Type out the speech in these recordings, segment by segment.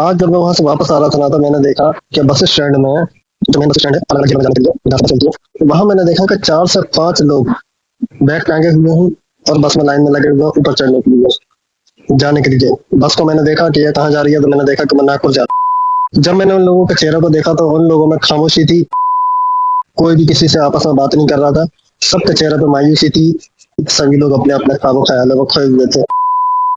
आज जब मैं वहां से वापस आ रहा था ना, तो मैंने देखा कि बस स्टैंड में, जो मेन बस स्टैंड है अलग अलग जगह में जाने के लिए, जहाँ से बस चलती है, वहां मैंने देखा कि 4 से 5 लोग बैग टांगे हुए हैं और बस में लाइन में लगे हुए हैं ऊपर चढ़ने के लिए, जाने के लिए। बस को मैंने देखा कि ये कहाँ जा रही है, तो मैंने देखा कि मैं नागपुर जा रहा हूँ। जब मैंने उन लोगों के चेहरे को देखा तो उन लोगों में खामोशी थी, कोई भी किसी से आपस में बात नहीं कर रहा था, सबके चेहरे पे मायूसी थी, सभी लोग अपने अपने ख्वाबों ख्यालों को खोए हुए थे।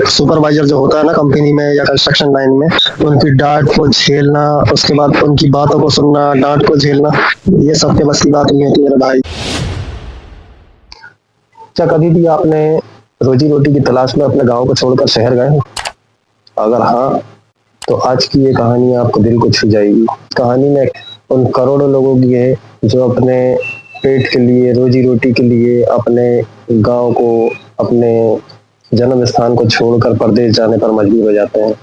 सुपरवाइजर जो होता है ना कंपनी में या कंस्ट्रक्शन लाइन में, उनकी डांट को झेलना, उसके बाद उनकी बातों को सुनना, डांट को झेलना, ये सबके बस की बात नहीं होती मेरे भाई। क्या कभी भी आपने रोजी रोटी की तलाश में अपने गांव को छोड़कर शहर गए हो? अगर हाँ, तो आज की ये कहानी आपको दिल को छू जाएगी। कहानी में उन करोड़ों लोगों की है जो अपने पेट के लिए, रोजी रोटी के लिए अपने गांव को, अपने जन्म स्थान को छोड़कर परदेश जाने पर मजबूर हो जाते हैं।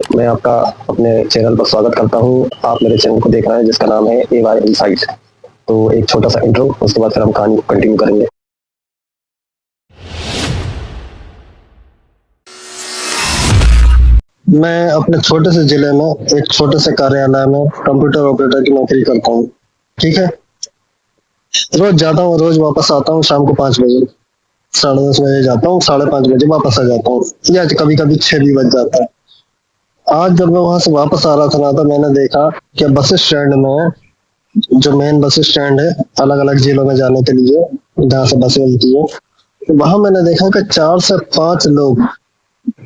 मैं आपका अपने चैनल पर स्वागत करता हूं। आप मेरे चैनल को देख रहे हैं जिसका नाम है AY इनसाइट। तो एक छोटा सा इंट्रो, उसके बाद फिर हम कहानी को कंटिन्यू करेंगे। मैं अपने छोटे से जिले में एक छोटे से कार्यालय में कंप्यूटर ऑपरेटर की नौकरी करता हूँ। ठीक है, रोज जाता हूँ, रोज वापस आता हूँ शाम को 5 बजे, 10:30 बजे जाता हूँ, 5:30 बजे वापस आ जाता हूँ, या कभी कभी 6 भी बज जाता है। आज जब मैं वहां से वापस आ रहा था ना, तो मैंने देखा कि बस स्टैंड में, जो मेन बस स्टैंड है अलग अलग जिलों में जाने के लिए, जहाँ से बसें मिलती है, वहां मैंने देखा कि 4 से 5 लोग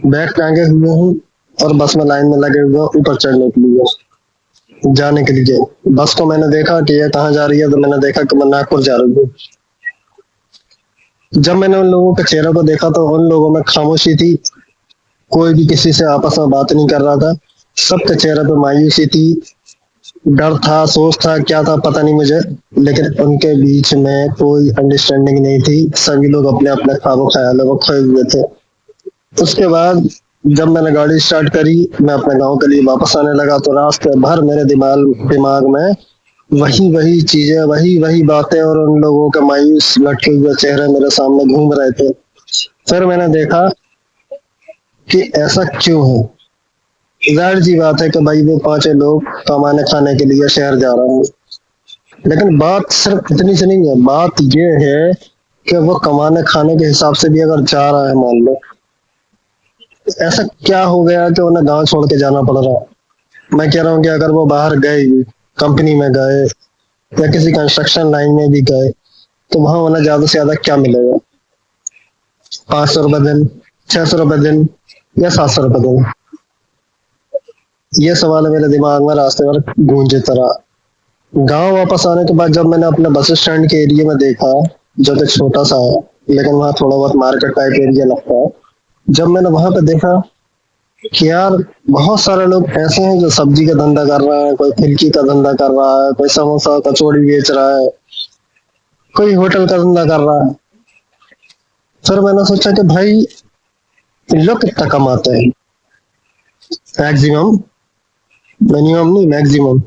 बैग टांगे हुए हैं और बस में लाइन में लगे हुए हैं ऊपर चढ़ने के लिए, जाने के लिए। बस को मैंने देखा कि ये कहाँ जा रही है, तो मैंने देखा कि मैं नागपुर जा रही हूँ। जब मैंने उन लोगों के चेहरे को देखा तो उन लोगों में खामोशी थी, कोई भी किसी से आपस में बात नहीं कर रहा था, सबके चेहरे पे मायूसी थी, डर था, सोच था, क्या था पता नहीं मुझे, लेकिन उनके बीच में कोई अंडरस्टैंडिंग नहीं थी, सभी लोग अपने अपने ख्वाबों ख्यालों को खोए हुए थे। उसके बाद जब मैंने गाड़ी स्टार्ट करी, मैं अपने गांव के लिए वापस आने लगा, तो रास्ते भर मेरे दिमाग में वही वही चीजें, वही वही बातें और उन लोगों के मायूस लटके हुए चेहरे मेरे सामने घूम रहे थे। फिर मैंने देखा कि ऐसा क्यों है। जाहिर सी बात है कि भाई वो 5 लोग कमाने खाने के लिए शहर जा रहे हैं, लेकिन बात सिर्फ इतनी से नहीं है, बात ये है कि वो कमाने खाने के हिसाब से भी अगर जा रहा है, मान लो ऐसा क्या हो गया कि उन्हें गांव छोड़ के जाना पड़ रहा है। मैं कह रहा हूँ कि अगर वो बाहर गए, कंपनी में गए या किसी कंस्ट्रक्शन लाइन में भी गए, तो वहां उन्हें ज्यादा से ज्यादा क्या मिलेगा? 500 रुपए दिन, 600 रुपए दिन या 700 रुपए दिन? ये सवाल मेरे दिमाग में रास्ते भर गूंजे तरह। गांव वापस आने के बाद जब मैंने अपने बस स्टैंड के एरिया में देखा, जो कि छोटा सा है लेकिन वहाँ थोड़ा बहुत मार्केट टाइप एरिया लगता है, जब मैंने वहां पे देखा कि यार बहुत सारे लोग ऐसे हैं जो सब्जी का धंधा कर रहा है, कोई फुल्की का धंधा कर रहा है, कोई समोसा कचौड़ी बेच रहा है, कोई होटल का धंधा कर रहा है। फिर मैंने सोचा कि भाई इन लोग कितना कमाते हैं? मैक्सिमम, मिनिमम नहीं, मैक्सिमम।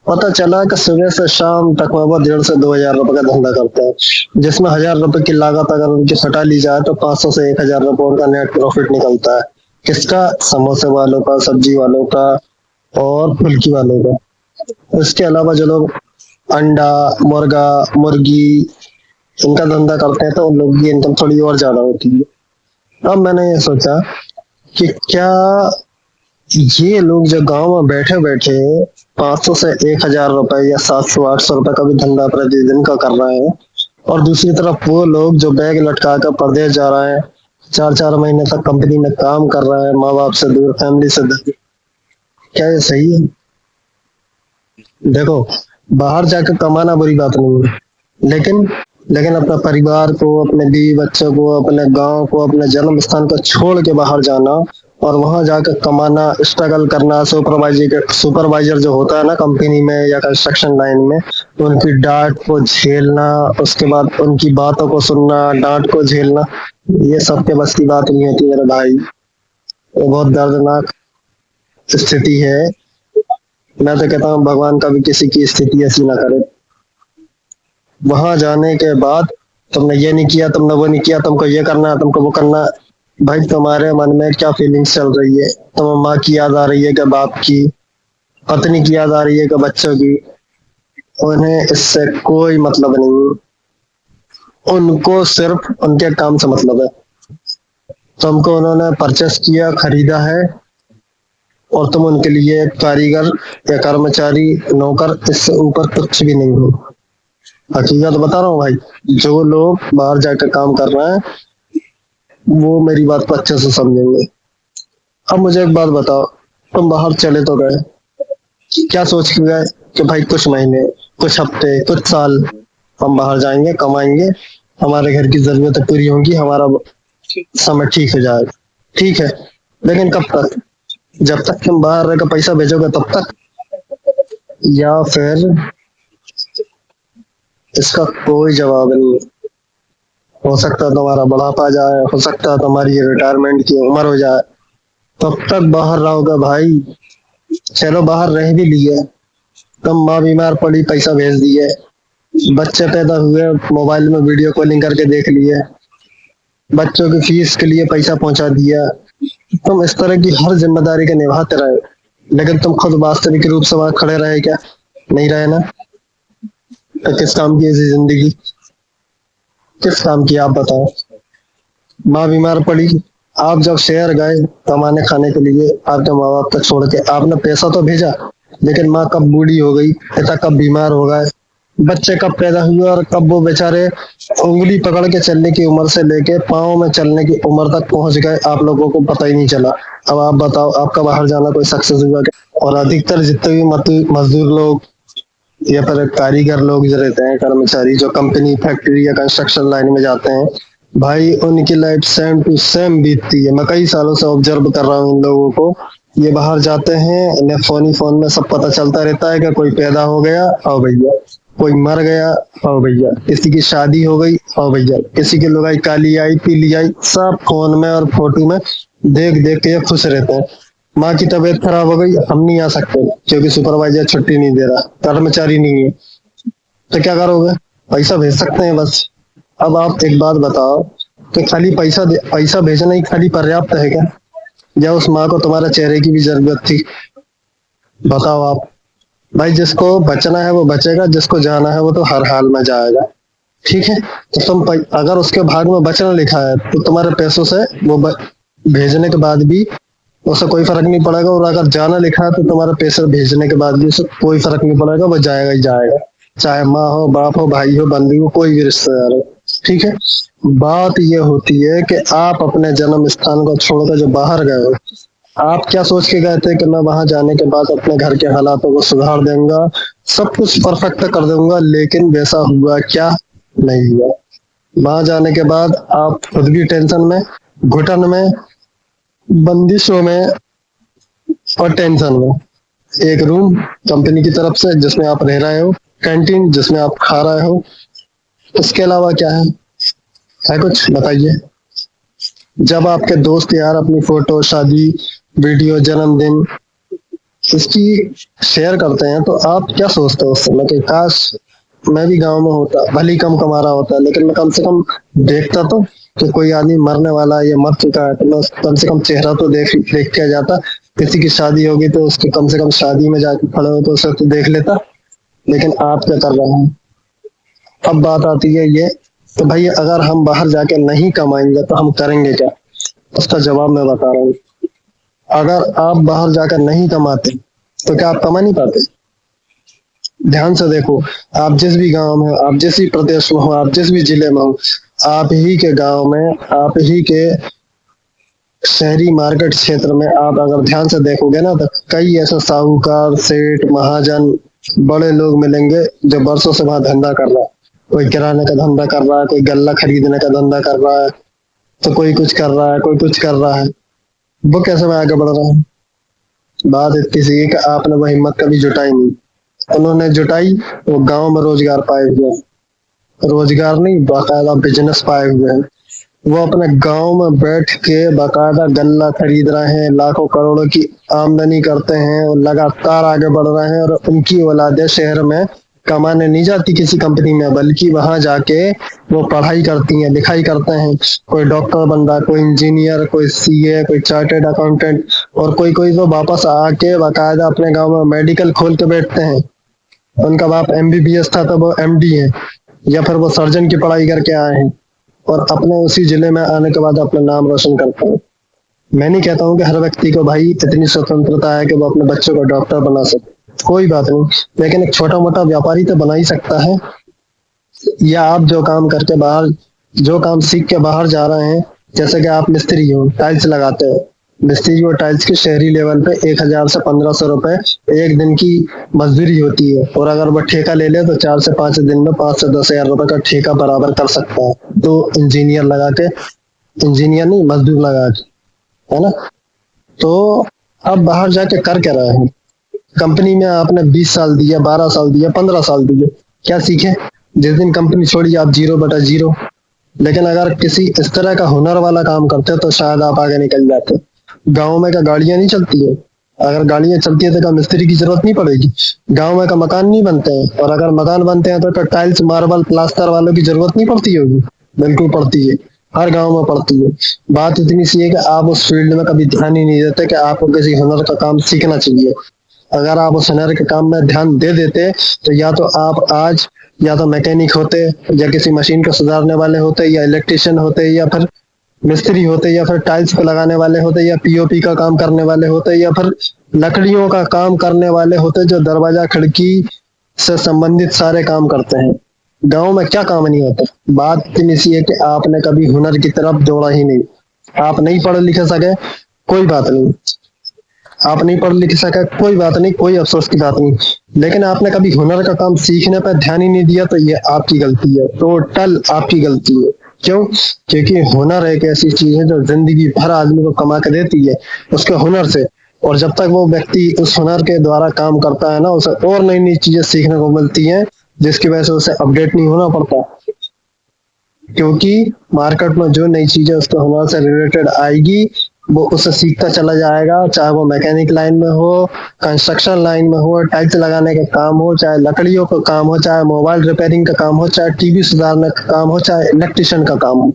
पता चला कि सुबह से शाम तक वो 1,500 से 2,000 रुपए का धंधा करते हैं, जिसमें 1,000 रुपए की लागत अगर उनकी हटा ली जाए तो 500 से 1,000 रुपए उनका नेट प्रॉफिट निकलता है। किसका? समोसे वालों का, सब्जी वालों का और फुल्की वालों का। इसके अलावा जो लोग अंडा, मुर्गा, मुर्गी इनका धंधा करते हैं, तो उन लोगों की इनकम थोड़ी और ज्यादा होती है। अब मैंने ये सोचा कि क्या ये लोग जो गांव में बैठे बैठे 500 से 1,000 रुपए या 700-800 रुपए का भी धंधा प्रतिदिन का कर रहे हैं, और दूसरी तरफ वो लोग जो बैग लटका कर परदेश जा रहे हैं, 4-4 महीने तक कंपनी में काम कर रहे हैं, माँ बाप से दूर, फैमिली से दूर, क्या ये सही है? देखो, बाहर जाकर कमाना बुरी बात नहीं है, लेकिन लेकिन अपना परिवार को, अपने बीवी बच्चों को, अपने गांव को, अपने जन्म स्थान को छोड़ के बाहर जाना और वहां जाकर कमाना, स्ट्रगल करना, सुपरवाइजर जो होता है ना कंपनी में या कंस्ट्रक्शन लाइन में, उनकी डांट को झेलना, उसके बाद उनकी बातों को सुनना, डांट को झेलना, ये सबके बस की बात नहीं होती मेरे भाई। ये बहुत दर्दनाक स्थिति है। मैं तो कहता हूँ भगवान का भी किसी की स्थिति ऐसी ना करे। वहां जाने के बाद तुमने ये नहीं किया, तुमने वो नहीं किया, तुमको ये करना है, तुमको वो करना है, भाई तुम्हारे मन में क्या फीलिंग्स चल रही है? तुम्हें माँ की याद आ रही है कि बाप की? पत्नी की याद आ रही है कि बच्चों की? उन्हें इससे कोई मतलब नहीं। उनको सिर्फ उनके काम से मतलब है। तुमको उन्होंने परचेस किया, खरीदा है, और तुम उनके लिए कारीगर या कर्मचारी, नौकर, इससे ऊपर कुछ भी नहीं हो। हकीकत बता रहा हूँ भाई, जो लोग बाहर जाकर काम कर रहे हैं वो मेरी बात को अच्छे से समझेंगे। अब मुझे एक बात बताओ, तुम बाहर चले तो गए, क्या सोच के गए कि भाई कुछ महीने, कुछ हफ्ते, कुछ साल हम बाहर जाएंगे, कमाएंगे, हमारे घर की जरूरतें पूरी होंगी, हमारा समय ठीक हो जाएगा। ठीक है, लेकिन कब तक? जब तक तुम बाहर रहकर पैसा भेजोगे तब तक, या फिर इसका कोई जवाब नहीं। हो सकता है तुम्हारा बुढ़ापा आ जाए, हो सकता है तुम्हारी रिटायरमेंट की उम्र हो जाए, तब तक बाहर रहोगे भाई। चलो बाहर रह भी लिए, तुम माँ बीमार पड़ी, पैसा भेज दिए, बच्चे पैदा हुए, मोबाइल में वीडियो कॉलिंग करके देख लिए, बच्चों की फीस के लिए पैसा पहुंचा दिया, तुम इस तरह की हर जिम्मेदारी के निभाते रहे, लेकिन तुम खुद वास्तविक रूप से वहां खड़े रहे क्या? नहीं रहे ना? तो किस काम की ऐसी जिंदगी? किस काम की, आप बताओ। माँ बीमार पड़ी, आप जब शहर गए कमाने खाने के लिए, आपके माँ बाप को छोड़ के आपने पैसा तो भेजा, लेकिन माँ कब बूढ़ी हो गई, पिता कब बीमार हो गए, बच्चे कब पैदा हुए, और कब वो बेचारे उंगली पकड़ के चलने की उम्र से लेके पाँव में चलने की उम्र तक पहुंच गए, आप लोगों को पता ही नहीं चला। अब आप बताओ, आपका बाहर जाना कोई सक्सेस हुआ क्या? और अधिकतर जितने भी मजदूर लोग या फिर कारीगर लोग जो रहते हैं, कर्मचारी जो कंपनी, फैक्ट्री या कंस्ट्रक्शन लाइन में जाते हैं, भाई उनकी लाइफ सेम टू सेम बीतती है। मैं कई सालों से ऑब्जर्व कर रहा हूँ इन लोगों को। ये बाहर जाते हैं, इन्हें फोन ही फोन में सब पता चलता रहता है कि कोई पैदा हो गया, आओ भैया, कोई मर गया, आओ भैया, किसी की शादी हो गई, आओ भैया, किसी की लुगाई काली आई, पीली आई, सब फोन में और फोटो में देख देख के ये खुश रहते हैं। माँ की तबीयत खराब हो गई, हम नहीं आ सकते क्योंकि सुपरवाइजर छुट्टी नहीं दे रहा, कर्मचारी नहीं है, तो क्या करोगे? पैसा भेज सकते हैं बस। अब आप एक बात बताओ कि खाली पैसा भेजना ही खाली पर्याप्त है क्या? या उस माँ को तुम्हारे चेहरे की भी जरूरत थी? बताओ आप। भाई जिसको बचना है वो बचेगा, जिसको जाना है वो तो हर हाल में जाएगा। ठीक है, तो अगर उसके भाग में बचना लिखा है तो तुम्हारे पैसों से वो भेजने के बाद भी उसे कोई फर्क नहीं पड़ेगा, और अगर जाना लिखा है तो तुम्हारे पैसे भेजने के बाद भी उसे कोई फर्क नहीं पड़ेगा, वो जाएगा ही जाएगा, चाहे माँ हो, बाप हो, भाई हो, बंधु हो, कोई भी रिश्तेदार हो। ठीक है, बात ये होती है कि आप अपने जन्म स्थान को छोड़कर जो बाहर गए हो, आप क्या सोच के गए थे कि मैं वहां जाने के बाद अपने घर के हालातों को सुधार दूंगा, सब कुछ परफेक्ट कर दूंगा, लेकिन वैसा हुआ क्या? नहीं हुआ। वहां जाने के बाद आप खुद भी टेंशन में, घुटन में, बंदिशों में और टेंशन में। एक रूम कंपनी की तरफ से जिसमें आप रह रहे हो, कैंटीन जिसमें आप खा रहे हो, इसके अलावा क्या है कुछ बताइए। जब आपके दोस्त यार अपनी फोटो, शादी, वीडियो, जन्मदिन इसकी शेयर करते हैं तो आप क्या सोचते हो उस समय कि काश मैं भी गांव में होता, भले ही कम कमा रहा होता, लेकिन मैं कम से कम देखता तो कि कोई आदमी मरने वाला है या मर चुका है, तो मैं कम से कम चेहरा तो देख के आ जाता। किसी की शादी होगी तो उसकी कम से कम शादी में जाके खड़े हो तो उसे तो देख लेता। लेकिन आप क्या कर रहे हैं? अब बात आती है ये, तो भाई अगर हम बाहर जाके नहीं कमाएंगे तो हम करेंगे क्या? उसका जवाब मैं बता रहा हूँ। अगर आप बाहर जाकर नहीं कमाते तो क्या आप कमा नहीं पाते? ध्यान से देखो, आप जिस भी गांव में हो, आप जिस भी प्रदेश में हो, आप जिस भी जिले में हो, आप ही के गांव में, आप ही के शहरी मार्केट क्षेत्र में आप अगर ध्यान से देखोगे ना, तो कई ऐसे साहूकार, सेठ, महाजन, बड़े लोग मिलेंगे जो बरसों से वहां धंधा कर रहा है। कोई किराने का धंधा कर रहा है, कोई गल्ला खरीदने का धंधा कर रहा है, तो कोई कुछ कर रहा है, कोई कुछ कर रहा है। वो कैसे में आगे बढ़ रहा है? बात इतनी सी है कि आपने वो हिम्मत कभी जुटाई नहीं, उन्होंने जुटाई, वो गांव में रोजगार पाए हुए हैं, रोजगार नहीं बाकायदा बिजनेस पाए हुए हैं। वो अपने गांव में बैठ के बाकायदा गल्ला खरीद रहे हैं, लाखों करोड़ों की आमदनी करते हैं और लगातार आगे बढ़ रहे हैं, और उनकी औलादे शहर में कमाने नहीं जाती किसी कंपनी में, बल्कि वहां जाके वो पढ़ाई करती हैं, लिखाई करते हैं। कोई डॉक्टर बन रहा, कोई इंजीनियर, कोई सीए, कोई चार्टेड अकाउंटेंट, और कोई कोई तो वापस आके बाकायदा अपने गांव में मेडिकल खोल के बैठते हैं। उनका बाप एमबीबीएस था तो वो एमडी है, या फिर वो सर्जन की पढ़ाई करके आए हैं और अपने उसी जिले में आने के बाद अपना नाम रोशन करते हैं। मैं नहीं कहता हूँ कि हर व्यक्ति को भाई इतनी स्वतंत्रता है कि वो अपने बच्चों को डॉक्टर बना सके, कोई बात नहीं, लेकिन एक छोटा मोटा व्यापारी तो बना ही सकता है। या आप जो काम करके बाहर, जो काम सीख के बाहर जा रहे हैं, जैसे कि आप मिस्त्री हो, टाइल्स लगाते हो, मिस्त्री और टाइल्स की शहरी लेवल पे 1,000 से 1,500 रुपए एक दिन की मजदूरी होती है, और अगर वो ठेका ले ले तो 4 से 5 दिन में 5 से 10,000 रुपए का ठेका बराबर कर सकता है। तो इंजीनियर लगा के, इंजीनियर नहीं मजदूर लगा के, है ना। तो अब बाहर जाके कर क्या रहे हैं? कंपनी में आपने 20 साल दिया, 12 साल दिया, 15 साल दिए, क्या सीखे? जिस दिन कंपनी छोड़ी आप 0/0। लेकिन अगर किसी इस तरह का हुनर वाला काम करते तो शायद आप आगे निकल जाते। गाँव में का गाड़ियां नहीं चलती है, अगर गाड़ियां चलती है तो क्या मिस्त्री की जरूरत नहीं पड़ेगी? गाँव में का मकान नहीं बनते हैं, और अगर मकान बनते हैं तो क्या टाइल्स मार्बल प्लास्टर वालों की जरूरत नहीं पड़ती होगी? बिल्कुल पड़ती है, हर गांव में पड़ती है। बात इतनी सी है कि आप उस फील्ड में कभी ध्यान ही नहीं देते कि आपको किसी हुनर का काम सीखना चाहिए। अगर आप उस हुनर के काम में ध्यान दे देते तो या तो आप आज या तो मैकेनिक होते, या किसी मशीन को सुधारने वाले होते, या इलेक्ट्रिशियन होते, या फिर मिस्त्री होते, या फिर टाइल्स को लगाने वाले होते, या पीओपी का काम करने वाले होते, या फिर लकड़ियों का काम करने वाले होते, जो दरवाजा खिड़की से संबंधित सारे काम करते हैं। गांव में क्या काम नहीं होता। बात इतनी सी है कि आपने कभी हुनर की तरफ दौड़ा ही नहीं। आप नहीं पढ़े लिखे सके, कोई बात नहीं, आप नहीं पढ़ लिख सका, कोई बात नहीं, कोई अफसोस की बात नहीं, लेकिन आपने कभी हुनर का काम सीखने पर ध्यान ही नहीं दिया तो ये आपकी गलती है, टोटल आपकी गलती है। क्यों? क्योंकि हुनर एक ऐसी चीज है जो जिंदगी भर आदमी को कमा के देती है उसके हुनर से। और जब तक वो व्यक्ति उस हुनर के द्वारा काम करता है ना, उसे और नई नई चीजें सीखने को मिलती हैं, जिसकी वजह से उसे अपडेट नहीं होना पड़ता। क्योंकि मार्केट में जो नई चीजें उसके हुनर से रिलेटेड आएगी वो उससे सीखता चला जाएगा, चाहे वो मैकेनिक लाइन में हो, कंस्ट्रक्शन लाइन में हो, टाइल्स लगाने का काम हो, चाहे लकड़ियों का काम हो, चाहे मोबाइल रिपेयरिंग का काम हो, चाहे टीवी सुधारने का काम हो, चाहे इलेक्ट्रिशियन का काम हो।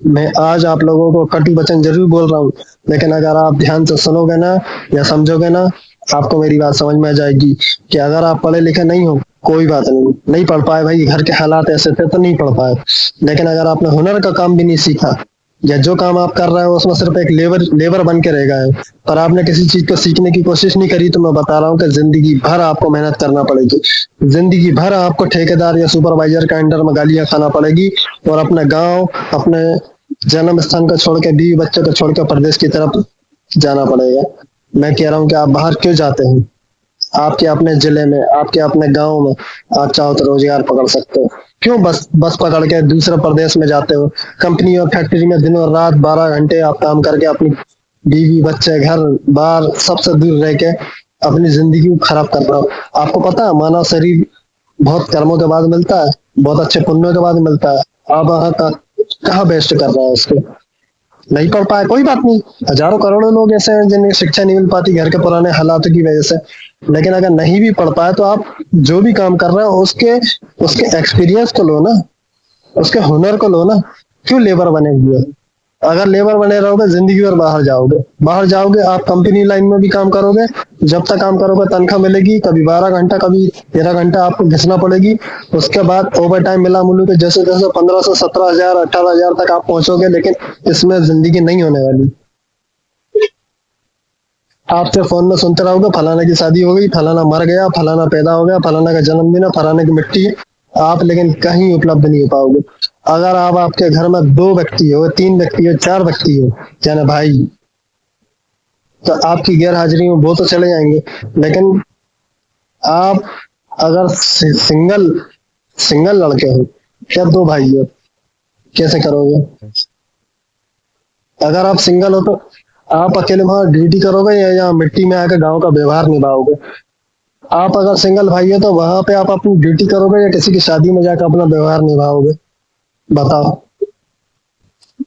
मैं आज आप लोगों को कटु वचन जरूर बोल रहा हूँ, लेकिन अगर आप ध्यान से सुनोगे ना या समझोगे ना, आपको मेरी बात समझ में आ जाएगी कि अगर आप पढ़े लिखे नहीं हो, कोई बात नहीं, नहीं पढ़ पाए भाई, घर के हालात ऐसे थे तो नहीं पढ़ पाए, लेकिन अगर आपने हुनर का काम भी नहीं सीखा, या जो काम आप कर रहे हो उसमें सिर्फ एक लेबर बन के रह गए, पर आपने किसी चीज को सीखने की कोशिश नहीं करी, तो मैं बता रहा हूँ कि जिंदगी भर आपको मेहनत करना पड़ेगी, जिंदगी भर आपको ठेकेदार या सुपरवाइजर के अंडर में गालियां खाना पड़ेगी, और अपने गाँव, अपने जन्म स्थान को छोड़ के, बीवी बच्चों को छोड़ के प्रदेश की तरफ जाना पड़ेगा। मैं कह रहा हूँ कि आप बाहर क्यों जाते हैं? आपके अपने जिले में, आपके अपने गांव में आप चाहो तो रोजगार पकड़ सकते हो। क्यों बस पकड़ के दूसरे प्रदेश में जाते हो? कंपनी और फैक्ट्री में दिनों रात 12 घंटे आप काम करके अपनी बीवी बच्चे घर बार सबसे दूर रह के अपनी जिंदगी को खराब कर रहे हो। आपको पता है मानव शरीर बहुत कर्मों के बाद मिलता है, बहुत अच्छे पुण्यों के बाद मिलता है। आप वहां का कहाँ बेस्ट कर रहा है उसको? नहीं पढ़ पाए, कोई बात नहीं, हजारों करोड़ों लोग ऐसे हैं जिन्हें शिक्षा नहीं मिल पाती घर के पुराने हालातों की वजह से। लेकिन अगर नहीं भी पढ़ पाए तो आप जो भी काम कर रहे हो उसके उसके एक्सपीरियंस को लो ना, उसके हुनर को लो ना। क्यों लेबर बने हुए हो? अगर लेबर बने रहोगे जिंदगी भर बाहर जाओगे आप कंपनी लाइन में भी काम करोगे, जब तक काम करोगे तनख्वाह मिलेगी, कभी 12 घंटा कभी 13 घंटा आपको घिसना पड़ेगी। उसके बाद ओवर टाइम मिला मुलू के जैसे जैसे 15 से 17,000 18,000 तक आप पहुंचोगे, लेकिन इसमें जिंदगी नहीं होने वाली। आप सिर्फ फोन में सुनते रहोगे फलाना की शादी हो गई, फलाना मर गया, फलाना पैदा हो गया, फलाना का जन्मदिन है, फलाने की मिट्टी है, आप लेकिन कहीं उपलब्ध नहीं हो पाओगे। अगर आप आपके घर में 2 व्यक्ति हो, 3 व्यक्ति हो, 4 व्यक्ति हो, यानी भाई, तो आपकी गैर हाजिरी में वो तो चले जाएंगे। लेकिन आप अगर सिंगल लड़के हो या 2 भाई हो, कैसे करोगे? अगर आप सिंगल हो तो आप अकेले वहां ड्यूटी करोगे या यहाँ मिट्टी में आकर गांव का व्यवहार निभाओगे? आप अगर सिंगल भाई हो तो वहां पे आप अपनी ड्यूटी करोगे या किसी की शादी में जाकर अपना व्यवहार निभाओगे? बताओ।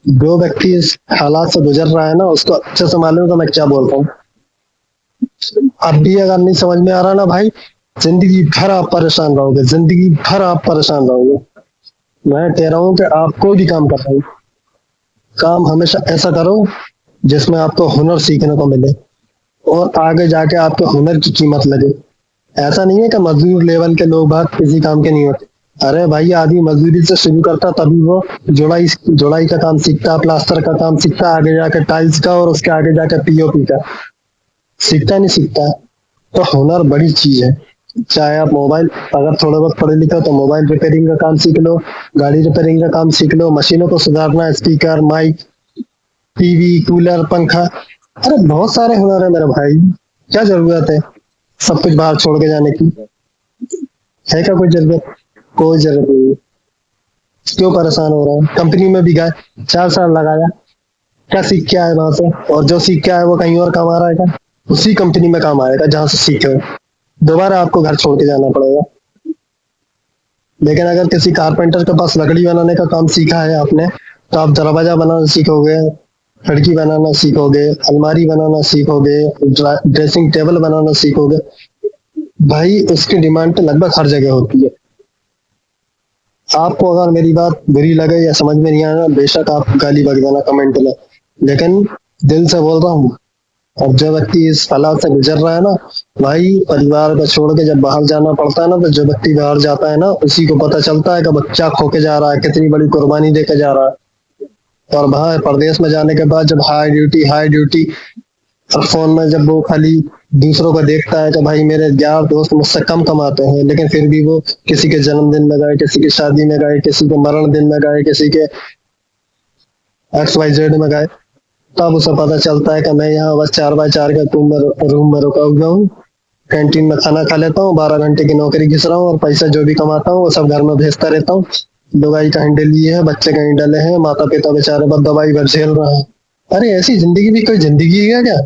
जो व्यक्ति इस हालात से गुजर रहा है ना, उसको अच्छे से मालूम है तो मैं क्या बोल रहा हूँ। अब भी अगर नहीं समझ में आ रहा ना भाई, जिंदगी भर आप परेशान रहोगे, जिंदगी भर आप परेशान रहोगे। मैं कह रहा हूँ कि आप कोई भी काम कर रहे हो, काम हमेशा ऐसा करो जिसमें आपको हुनर सीखने को मिले और आगे जाके आपके हुनर की कीमत लगे। ऐसा नहीं है कि मजदूर लेवल के लोग बात किसी काम के नहीं होते। अरे भाई, आदमी मजदूरी से शुरू करता, तभी वो जुड़ाई जुड़ाई का काम सीखता, प्लास्टर का काम सीखता, आगे जाके टाइल्स का, और उसके आगे जाके पीओपी का सीखता, नहीं सीखता। तो हुनर बड़ी चीज है। चाहे आप मोबाइल, अगर थोड़ा बहुत पढ़े लिखे हो तो मोबाइल रिपेयरिंग का काम सीख लो, गाड़ी रिपेयरिंग का काम सीख लो, मशीनों को सुधारना, स्पीकर, माइक, टीवी, कूलर, पंखा। अरे बहुत सारे हुनर है मेरे भाई, क्या जरूरत है सब कुछ बाहर छोड़ के जाने की? है क्या कोई जरूरत? कोई जरूरत नहीं है। क्यों परेशान हो रहा हूँ? कंपनी में भी गए, 4 साल लगाया, क्या सीख के आए वहां से? और जो सीख के आए वो कहीं और काम आ रहा है क्या? उसी कंपनी में काम आएगा जहां से सीखे हो। दोबारा आपको घर छोड़ के जाना पड़ेगा। लेकिन अगर किसी कारपेंटर के पास लकड़ी बनाने का काम सीखा है आपने, तो आप दरवाजा बनाना सीखोगे, खिड़की बनाना सीखोगे, अलमारी बनाना सीखोगे, ड्रेसिंग टेबल बनाना सीखोगे। भाई उसकी डिमांड तो लगभग हर जगह होती है। आपको अगर मेरी बात बुरी लगे या समझ में नहीं आया, बेशक आप गाली बक देना कमेंट में, लेकिन दिल से बोल रहा हूँ। और जो व्यक्ति इस हालात से गुजर रहा है ना भाई, परिवार को छोड़ के जब बाहर जाना पड़ता है ना, तो जो व्यक्ति बाहर जाता है ना, उसी को पता चलता है कि बच्चा खो के जा रहा है, कितनी बड़ी कुर्बानी दे के जा रहा है। और बाहर प्रदेश में जाने के बाद जब हाई ड्यूटी, और फोन में जब वो खाली दूसरों को देखता है कि भाई मेरे यार दोस्त मुझसे कम कमाते हैं, लेकिन फिर भी वो किसी के जन्मदिन में गए, किसी की शादी में गए, किसी के मरण दिन में गए, किसी के XYZ में गए, तब उसे पता चलता है कि मैं यहाँ बस 4x4 के रूम में रुका हुआ हूँ, कैंटीन में खाना खा लेता हूँ, 12 घंटे की नौकरी घिस रहा हूँ, और पैसा जो भी कमाता हूँ वो सब घर में भेजता रहता हूँ। दवाई कहीं डली है, बच्चे कहीं डले हैं, माता पिता बेचारे बस दवाई भर झेल रहे हैं। अरे ऐसी जिंदगी भी कोई जिंदगी है क्या?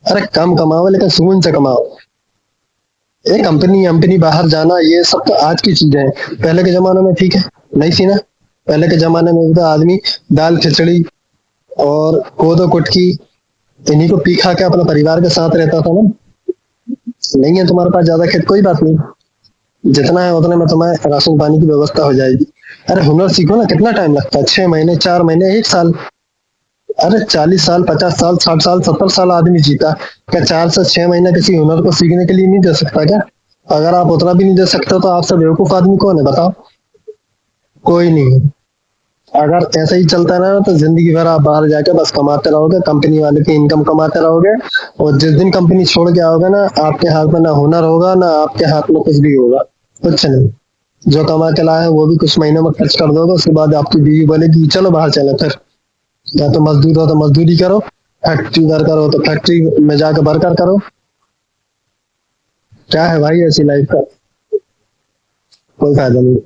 अरे कम कमाओ लेकिन सुकून से कमाओ। एक कंपनी बाहर जाना, ये सब तो आज की चीजें हैं। पहले के जमाने में ठीक है, नहीं थी ना? पहले के जमाने में तो आदमी दाल खिचड़ी और कोदो कुटकी इन्हीं को पी खा के अपने परिवार के साथ रहता था ना। नहीं है तुम्हारे पास ज्यादा खेत, कोई बात नहीं, जितना है उतने में तुम्हें राशन पानी की व्यवस्था हो जाएगी। अरे हुनर सीखो ना, कितना टाइम लगता है? 6 महीने, 4 महीने, 1 साल। अरे 40 साल, 50 साल, 60 साल, 70 साल आदमी जीता, क्या 4 से 6 महीने किसी हुनर को सीखने के लिए नहीं दे सकता क्या? अगर आप उतना भी नहीं दे सकते तो आपसे बेवकूफ आदमी कौन है बताओ? कोई नहीं। अगर ऐसा ही चलता रहा तो जिंदगी भर आप बाहर जाके बस कमाते रहोगे, कंपनी वाले की इनकम कमाते रहोगे, और जिस दिन कंपनी छोड़ के आओगे ना, आपके हाथ में ना हुनर होगा, ना आपके हाथ में कुछ भी होगा, कुछ नहीं। जो कमा के लाए वो भी कुछ महीनों में खर्च कर दोगे, उसके बाद आपकी बीवी बोलेगी चलो बाहर चले फिर। या तो मजदूर हो तो मजदूरी करो, फैक्ट्री वर्कर हो तो फैक्ट्री में जाकर वर्कर करो। क्या है भाई ऐसी लाइफ का? कोई फायदा नहीं।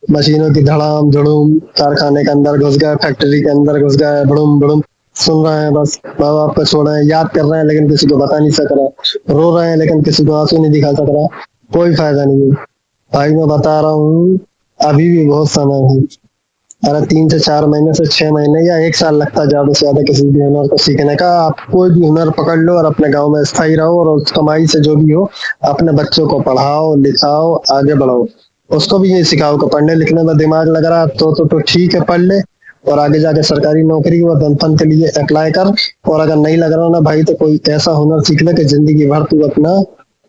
मशीनों की धड़ाम धड़ूम, कारखाने के अंदर घुस गए, फैक्ट्री के अंदर घुस गए, बड़ूम बड़ूम सुन रहे हैं, बस माँ बाप को छोड़ रहे हैं, याद कर रहे हैं लेकिन किसी को बता नहीं सक रहा, रो रहे हैं लेकिन किसी को आंसू नहीं दिखा सक रहा। कोई फायदा नहीं है भाई, मैं बता रहा हूँ, अभी भी बहुत समय है। अरे 3 से 4 महीने से 6 महीने या 1 साल लगता है ज्यादा से ज्यादा किसी भी हुनर को सीखने का। आप कोई भी हुनर पकड़ लो और अपने गांव में स्थायी रहो, और उस कमाई से जो भी हो अपने बच्चों को पढ़ाओ, लिखाओ, आगे बढ़ाओ। उसको भी ये सिखाओ कि पढ़ने लिखने में दिमाग लग रहा है तो ठीक है, पढ़ ले, और आगे जाके सरकारी नौकरी व धन के लिए अप्लाई कर। और अगर नहीं लग रहा ना भाई, तो कोई ऐसा हुनर सीख ले कि जिंदगी भर तू अपना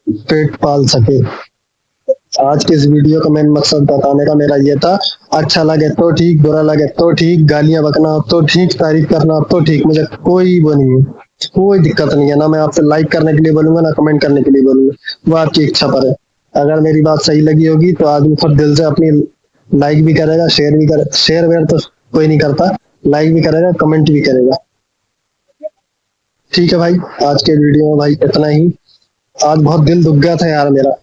पेट पाल सके। आज के इस वीडियो का मेन मकसद बताने का मेरा ये था। अच्छा लगे तो ठीक, बुरा लगे तो ठीक, गालियां बकना हो तो ठीक, तारीफ करना हो तो ठीक, मुझे कोई वो नहीं है, कोई दिक्कत नहीं है। ना मैं आपसे लाइक करने के लिए बोलूंगा, ना कमेंट करने के लिए बोलूंगा, वो आपकी इच्छा पर है। अगर मेरी बात सही लगी होगी तो आदमी खुद दिल से अपनी लाइक भी करेगा, शेयर भी करे, शेयर वेयर तो कोई नहीं करता, लाइक भी करेगा, कमेंट भी करेगा। ठीक है भाई, आज के वीडियो में भाई इतना ही। आज बहुत दिल दुख गया था यार मेरा।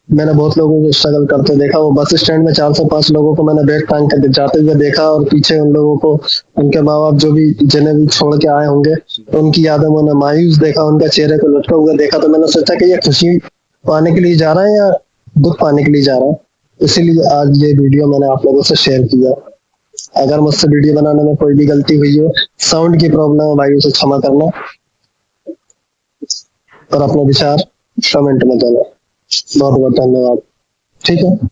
मैंने बहुत लोगों को स्ट्रगल करते देखा, वो बस स्टैंड में 4 से 5 लोगों को मैंने बैग टांग कर जाते हुए देखा, और पीछे उन लोगों को, उनके माँ बाप जो भी जिन्हें भी छोड़ के आए होंगे, उनकी यादें मैंने मायूस देखा, उनका चेहरे को लटका हुआ देखा। तो मैंने सोचा कि ये खुशी पाने के लिए जा रहा है या दुख पाने के लिए जा रहा है। इसीलिए आज ये वीडियो मैंने आप लोगों से शेयर किया। अगर मुझसे वीडियो बनाने में कोई भी गलती हुई हो, साउंड की प्रॉब्लम है भाई, उसे क्षमा करना, और अपने विचार कमेंट में देना। बहुत बहुत धन्यवाद। ठीक है।